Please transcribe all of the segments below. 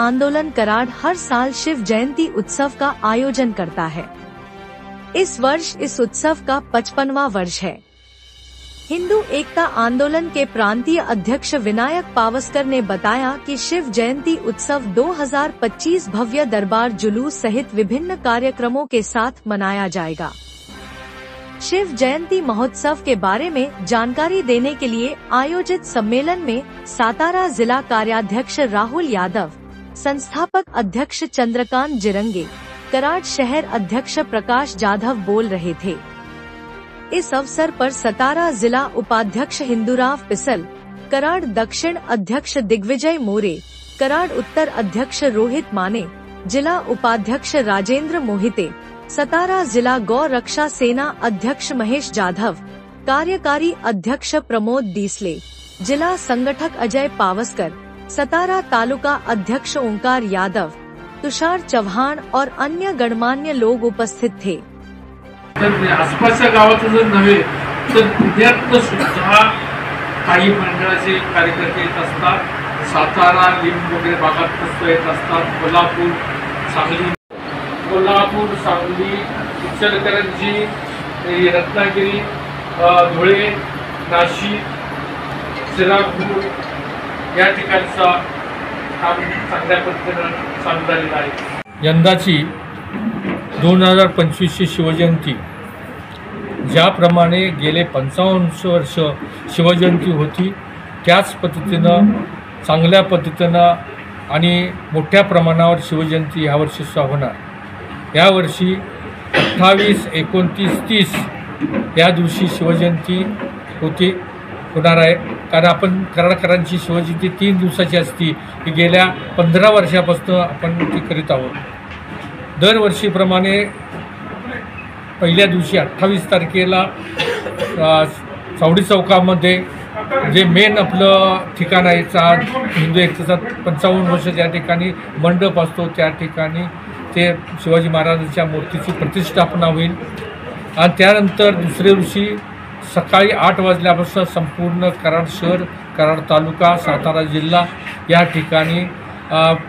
आंदोलन कराड़ हर साल शिव जयंती उत्सव का आयोजन करता है। इस वर्ष इस उत्सव का 55वां वर्ष है। हिंदू एकता आंदोलन के प्रांतीय अध्यक्ष विनायक पावस्कर ने बताया कि शिव जयंती उत्सव 2025 भव्य दरबार जुलूस सहित विभिन्न कार्यक्रमों के साथ मनाया जाएगा। शिव जयंती महोत्सव के बारे में जानकारी देने के लिए आयोजित सम्मेलन में सातारा जिला कार्याध्यक्ष राहुल यादव, संस्थापक अध्यक्ष चंद्रकांत जिरंगे, कराड़ शहर अध्यक्ष प्रकाश जाधव बोल रहे थे। इस अवसर पर सतारा जिला उपाध्यक्ष हिंदूराव पिसल, कराड़ दक्षिण अध्यक्ष दिग्विजय मोरे, कराड़ उत्तर अध्यक्ष रोहित माने, जिला उपाध्यक्ष राजेंद्र मोहिते, सतारा जिला गौ रक्षा सेना अध्यक्ष महेश जाधव, कार्यकारी अध्यक्ष प्रमोद डीसले, जिला संगठक अजय पावस्कर, सतारा तालुका अध्यक्ष ओंकार यादव, तुषार चव्हाण और अन्य गणमान्य लोग उपस्थित थे। आसपासच्या गावात जर नव्हे तर पुण्यात सुद्धा काही मंडळाचे कार्यकर्ते येत असतात। सातारा लिंब वगैरे भागात येत असतात। कोल्हापूर, सांगली, इचलकरंजी, रत्नागिरी, धुळे, नाशिक, सोलापूर या ठिकाणचा काम चांगल्या पद्धतीने चालू झालेला आहे। यंदाची 2025ची शिवजयंती ज्याप्रमाणे गेले 55 वर्ष शिवजयंती होती त्याच पद्धतीनं चांगल्या पद्धतीनं आणि मोठ्या प्रमाणावर शिवजयंती यावर्षी सुद्धा होणार। यावर्षी 28, 29, 30 या दिवशी शिवजयंती होणार आहे। कारण आपण कराडकरांची शिवजयंती 3 दिवसाची असती, ही गेल्या 15 वर्षापासून आपण ती करीत आहोत। दरवर्षीप्रमाणे पहिल्या दिवशी 28 तारखेला सावडी चौकामध्ये जे मेन आपलं ठिकाण आहे हिंदू एकतेचा 55 वर्ष ज्या ठिकाणी मंडप असतो त्या ठिकाणी ते शिवाजी महाराजांच्या मूर्तीची प्रतिष्ठापना होईल। आणि त्यानंतर दुसऱ्या दिवशी सकाळी 8 वाजल्यापासून संपूर्ण कराड शहर, कराड तालुका, सातारा जिल्हा या ठिकाणी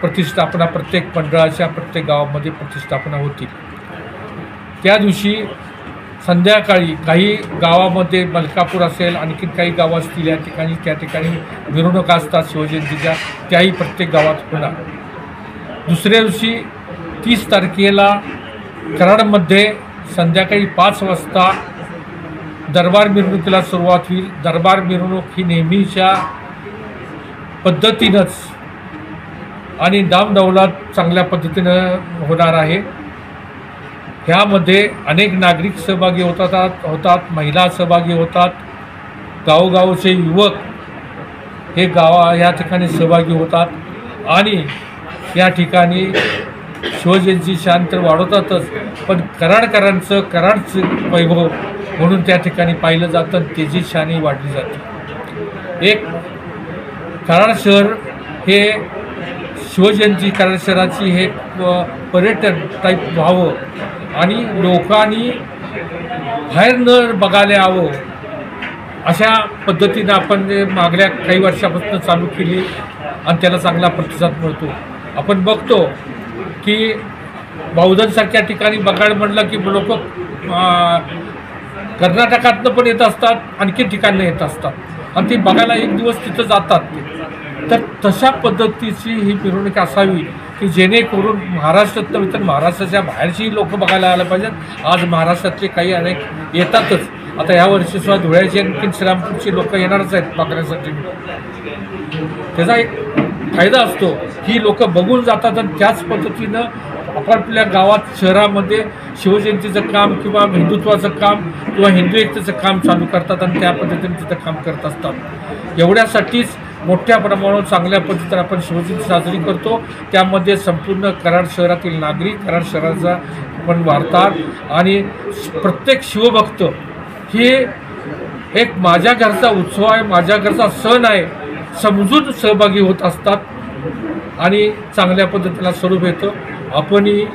प्रतिष्ठापना प्रत्येक मंडळाच्या प्रत्येक गावामध्ये प्रतिष्ठापना होती। त्या दिवशी संध्याकाळी काही गावामध्ये मलकापूर असेल, आणखी काही गावं असतील या ठिकाणी त्या ठिकाणी मिरवणुका असतात शिवजयंतीच्या, त्याही प्रत्येक गावात होणार। दुसऱ्या दिवशी 30 तारखेला कराडमध्ये संध्याकाळी 5 वाजता दरबार मिरवणुकीला सुरुवात होईल। दरबार मिरवणूक ही नेहमीच्या पद्धतीनंच आणि दामदौलात चांगल्या पद्धतीनं होणार आहे। ह्यामध्ये अनेक नागरिक सहभागी होतात, महिला सहभागी होतात, गावोगावचे युवक हे या ठिकाणी सहभागी होतात आणि या ठिकाणी शिवजयंती शान तर वाढवतातच, पण कराडकरांचं कराडचं वैभव म्हणून त्या ठिकाणी पाहिलं जातं, त्याची शानही वाढली जाते। एक कराड शहर हे शिवजयंती कराड शहराची हे पर्यटन टाईप व्हावं आणि लोकांनी बाहेर न बघायला यावं अशा पद्धतीनं आपण मागल्या काही वर्षापासून चालू केली आणि त्याला चांगला प्रतिसाद मिळतो। आपण बघतो की बावधनसारख्या ठिकाणी बघायला म्हटलं की लोक कर्नाटकातनं पण येत असतात, आणखी ठिकाणं येत असतात आणि ती बघायला एक दिवस तिथं जातात। तर तशा पद्धतीची ही मिरवणूक असावी की जेणेकरून महाराष्ट्रातनं तर महाराष्ट्राच्या बाहेरची लोक बघायला आलं पाहिजेत। आज महाराष्ट्रातले काही अनेक येतातच, आता ह्या वर्षी सुद्धा धुळ्याची आणखी श्रीरामपूरची लोक येणारच आहेत बघण्यासाठी। त्याचा एक फायदा असतो की लोक बघून जातात आणि त्याच पद्धतीनं आपापल्या गावात शहरामध्ये शिवजयंतीचं काम किंवा हिंदुत्वाचं काम किंवा हिंदू एकतेचं काम चालू करतात आणि त्या पद्धतीने तिथं काम करत असतात। एवढ्यासाठीच मोठ्या प्रमाणावर चांगल्या पद्धतीने आपण शिवजयंती साजरी करतो। त्यामध्ये संपूर्ण कराड शहरातील नागरिक, कराड शहराचा पण वार्ताहर आणि प्रत्येक शिवभक्त हे एक माझ्या घरचा उत्सव आहे, माझ्या घरचा सण आहे समजून सहभागी होत असतात आणि चांगल्या पद्धतीला स्वरूप येतं। आपणही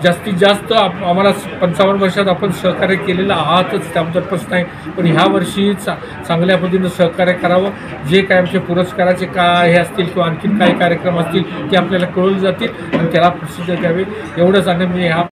जास्तीत जास्त आम्हाला 55 वर्षात आपण सहकार्य केलेलं आहातच, त्याबद्दल प्रश्न नाही. पण ह्या वर्षी चांगल्या पद्धतीनं सहकार्य करावं. जे काय आमचे पुरस्काराचे काय हे असतील किंवा आणखीन काही कार्यक्रम असतील ते आपल्याला कळवले जातील आणि त्याला प्रसिद्ध द्यावे एवढंच. आणि मी ह्या